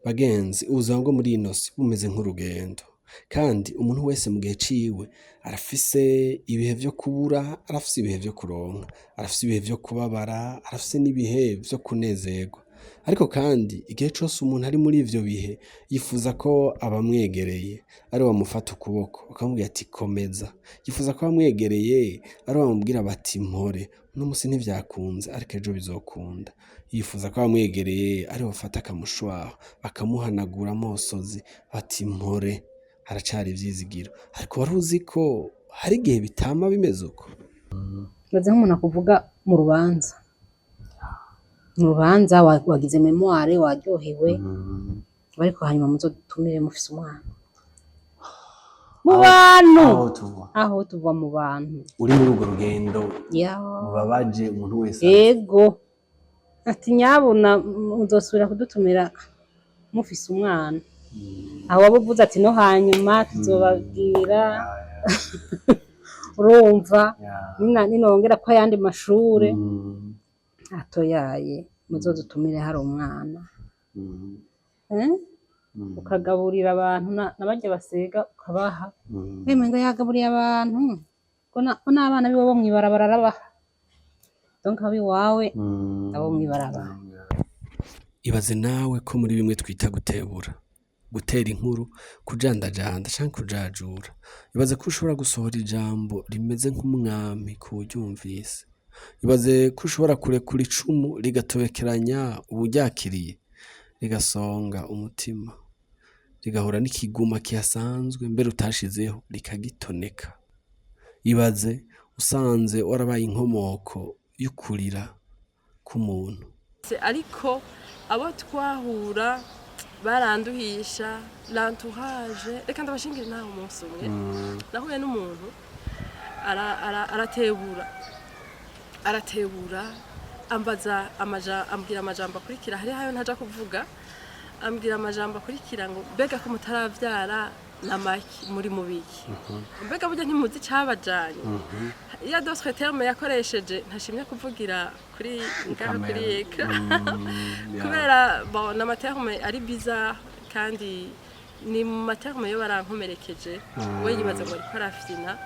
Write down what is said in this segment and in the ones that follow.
Bagenzi, ubuzima bwo muri ino si bumeze nk'urugendo, kandi umuntu wese mu gihe ciwe arafise ibihe vyo kubura, arafise ibihe vyo kuronka, arafise ibihe vyo kubabara, arafise n'ibihe vyo kunezerwa. Ariko kandi igihe cose umuntu ari muri ivyo bihe yifuza ko abamwegereye ari bamufata ukuboko bakamubwira ati komeza, yifuza ko abamwegereye ari bamubwira bati mpore, uno musi ntivyakunze ariko ejo bizokunda. Yifuza ko abamwegereye ari bafata akamushwaho bakamuhanagura amosozi bati mpore, haracari ivyizigiro. Ariko wari uzi ko hari igihe bitama bimeze uko? Meze nk'umuntu akuvuga mu rubanza. Mu rubanza wagize memoire waryohewe, ariko hanyuma muzodutumire mufise umwana. Mu bantu! Aho tuva mu bantu. Uri muri urwo rugendo mubabaje umuntu wese. Yego. Ati nyabuna muzosubira kudutumira mufise umwana. Aho waba uvuze ati no hanyuma tuzobabwira. Urumva ninongera ko ayandi mashure atoyaye muzodutumire hari umwana. Ukagaburira abantu nabarya basega ukabaha. Ngo yagaburiye abantu ko n'abana biwe bo mw'ibarabara arabaha. Donc abi wawe abo mw'ibarabara. Ibaze nawe ko muri bimwe twita gutebura, gutera inkuru, kujandajanda canke kujajura. Ibaze ko ushobora gusohora ijambo rimeze nk'umwami kuwuryumvise. Ibaze ko ushobora kurekura icumu rigatobekeranya uwuryakiriye, rigasonga umutima, rigahura n'ikiguma kihasanzwe mbere utashizeho rikagitoneka. Ibaze usanze warabaye inkomoko y'ukurira k'umuntu. Ariko abo twahura baranduhisha l'entourage, reka ndabashingire nawe umunsi umwe nahuye n'umuntu aratebura ambwira amajambo akurikira, hari hayo ntaja kuvuga, ambwira amajambo akurikira ngo mbega ko mutaravyara namaki muri mubiki, mbega burya ntimuzi cabajanye. Iya d'autres termes yakoresheje ntashimye kuvugira kuri ngaho kuri ekran kubera bon n'amaterme ari bizarre kandi ni materme yo barankomerekeje we yibaza ngo ariko arafyina.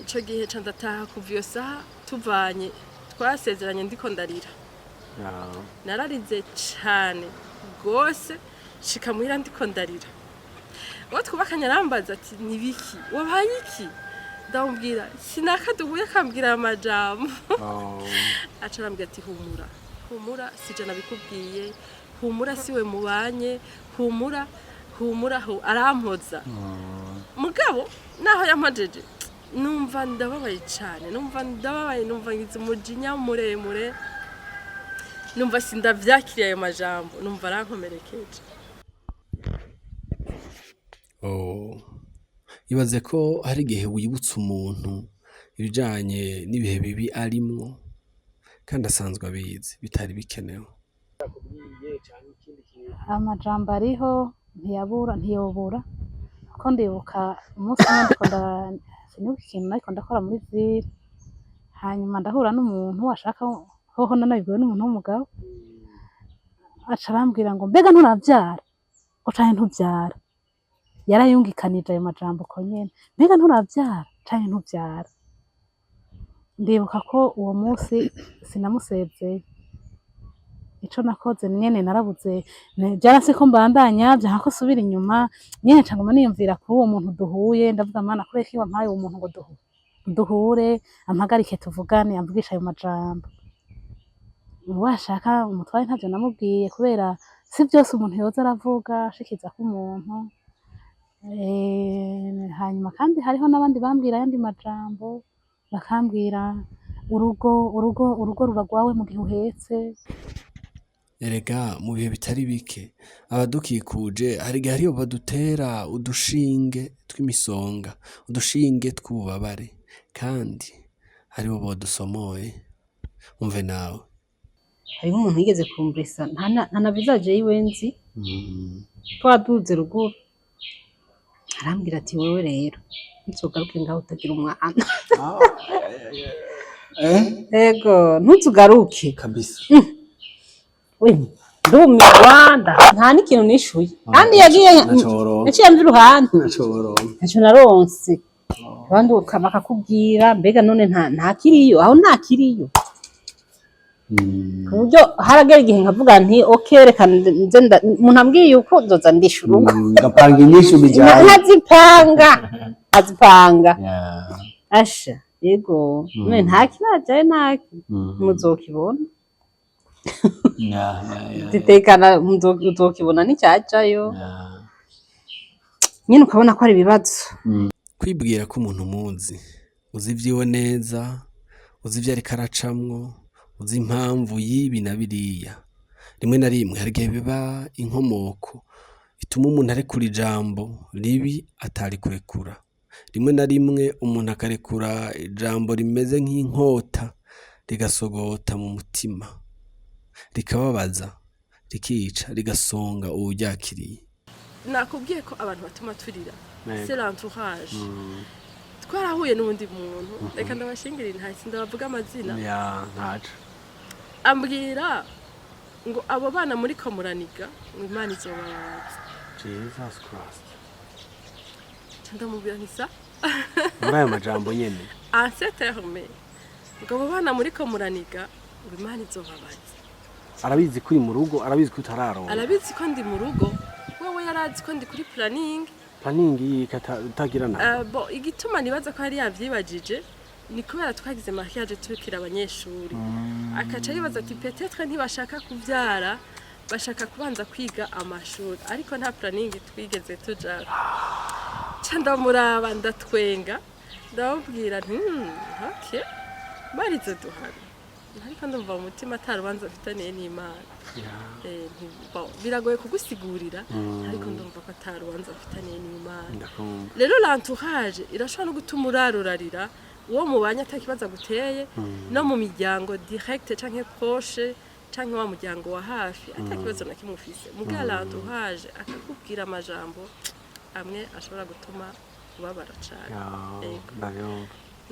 Ico gihe ca ndataha kuva iyo saha tuvanye twasezeranye ndiko ndarira. Nararize cane gose shika muhira ndiko ndarira. Uwo twubakanye arambaza ati nibiki wabaye iki, ndamubwira sinakaduhuye akambwira amajambo. Aca arambwira ati humura sije nabikubwiye, humura siwe mubanye, humura arampoza. Mugabo naho yampojeje numva ndababaye cane, numva ngize umujinya muremure, numva sindavyakiriye ayo majambo, numva arankomerekeje. Ibaze ko hari igihe wibutsa umuntu ibijanye n'ibihe bibi arimwo kandi asanzwe abizi bitari bikenewe. Amajambo ariho ntiyobura kuko ndibuka umunsi umwe sinibuka ikintu nariko ndakora muri ville, hanyuma ndahura n'umuntu ashaka hoho nanabibwiwe n'umuntu w'umugabo, aca arambwira ngo mbega nturavyara ngo canke ntuvyara. Yarayungikanije ayo majambo ko nyene, mbega nturavyara canke ntuvyara. Ndibuka ko uwo munsi sinamusezeye, ico nakoze nyene narabuze vyaranse ko mbandanya vyanka ko subira inyuma, nyene nca nguma niyumvira kuri uwo muntu duhuye, ndavuga mana kubera iki wampaye uwo muntu ngo duhure ampagarike tuvugane amvugisha ayo majambo. Washaka umutware ntavyo namubwiye kubera si vyose umuntu yoza aravuga ashikiza ko umuntu. Hanyuma kandi hariho n'abandi bambwira ayandi majambo, bakambwira urugo ruba rwawe mu gihe uhetse. Erega mu bihe bitari bike abadukikuje hari igihe hariyo badutera udushinge tw'imisonga, udushinge tw'ububabare, kandi haribo bodusomoye. Umve nawe. Hariho umuntu yigeze kumbrisa nta visaje yiwe nzi, twaduze ruguru arambwira ati wewe rero ntuzogaruke ngaho utagira umwana. Ego ntuzogaruke kabisa. We ndumirwa nta n'ikintu nishuye kandi yagiye yaciye mvi iruhande ntaco naronse abandi bakakubwira mbega none nta kiriyo aho nta kiriyo ku buryo haragera igihe nkavuga nti okay reka nze umuntu ambwiye uko nzoza ndishura uko ngapanga inyishu bijyanye nkazipanga asha yego none nta kirajaye ntaki muzokibona zitekana muzokibona n'icyajayo nyine ukabona ko ari ibibazo kwibwira ko umuntu umuzi uzi ivyiwe neza uzi ivyo ariko aracamwo uzi impamvu y'ibi na biriya rimwe na rimwe hari igihe biba inkomoko ituma umuntu arekura ijambo ribi atari kurekura rimwe na rimwe umuntu akarekura ijambo rimeze nk'inkota rigasogota mu mutima rikababaza rikica rigasonga uwuryakiriye nakubwiye ko abantu batuma turira c'est l'entourage twarahuye n'undi muntu reka ndabashingirira ntasi ndabavuga amazina ntaco ambwira ngo abo bana muri komuraniga Imana izobabaza Jesus Christ ndamubwira nisa muri ayo majambo nyene anseterme ngo abo bana muri komuraniga Imana izobabaza arabizi kuri mu rugo arabizi ko utararonka arabizi ko ndi mu rugo wewe yarazi ko ndi kuri planning ikatagirana igituma nibaza ko hari yavyibajije ni kubera twagize mariage turikira abanyeshuri akaca yibaza ati peut-être ntibashaka kuvyara bashaka kubanza kwiga amashuri ariko nta planning twigeze tuja ndamuraba ndatwenga ndababwira nti okay marize duhari ariko ndumva mu mutima atarubanza afitaniye n'Imana biragoye kugusigurira ariko ndumva ko atarubanza afitaniye n'Imana rero l'entourage irashobora no gutuma urarurarira uwo mubanya atakibaza guteye no mu miryango direct canke proche canke wa muryango wa hafi atakibazo na kimwe ufise muga l'entourage akakubwira amajambo amwe ashobora gutuma ubabara cane